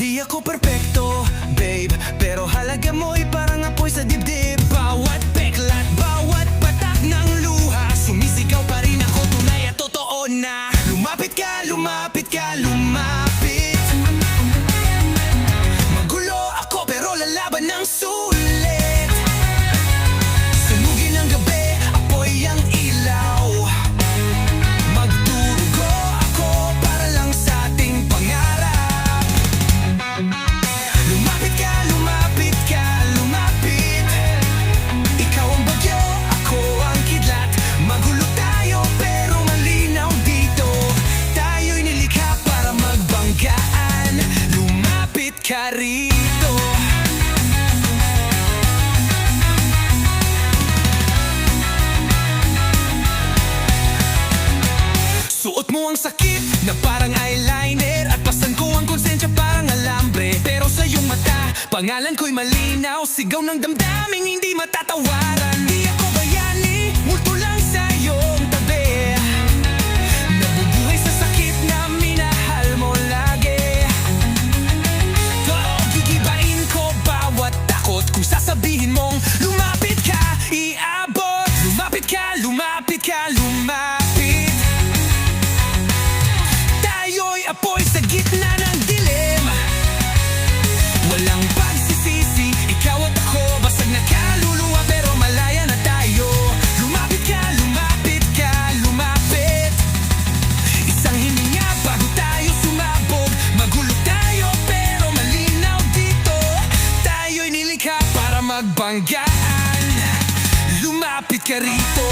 Di ako perpekto, babe, pero halaga mo'y parang apoy sa dibdib. Bawat peklat, bawat patak ng luha, sumisigaw pa rin ako, tunay at totoo na. Lumapit ka, lumapit ka, lumapit. Magulo ako pero lalaban ng sulit. Sunugin ang gabi, apoy ang ilaw. Magdurugo ako para lang sa ating pangarap. Lumapit ka, lumapit ka, lumapit. Ikaw ang bagyo, ako ang kidlat. Magulo tayo pero malinaw dito. Tayo'y nilikha para magbanggaan. Lumapit ka rito. Suot mo ang sakit na parang eyeliner, at pasan ko ang konsensya parang alambre. Pero sa iyong mata, pangalan ko'y malinaw. Sigaw ng damdaming hindi matatawaran. Di ako bayani, multo lang sa iyong tabi. Nabubuhay sa sakit na minahal mo lagi. Gigibain ko bawat takot kung sasabihin mong lumapit ka, iabot. Lumapit ka, lumapit ka, lumapit. Tayo'y apoy sa gitna ng dilim. Walang pagsisisi, ikaw at ako, basag na kaluluwa pero malaya na tayo. Lumapit ka, lumapit ka, lumapit. Isang hininga bago tayo sumabog. Magulo tayo pero malinaw dito. Tayo'y nilikha para magbanggaan. Lumapit ka rito.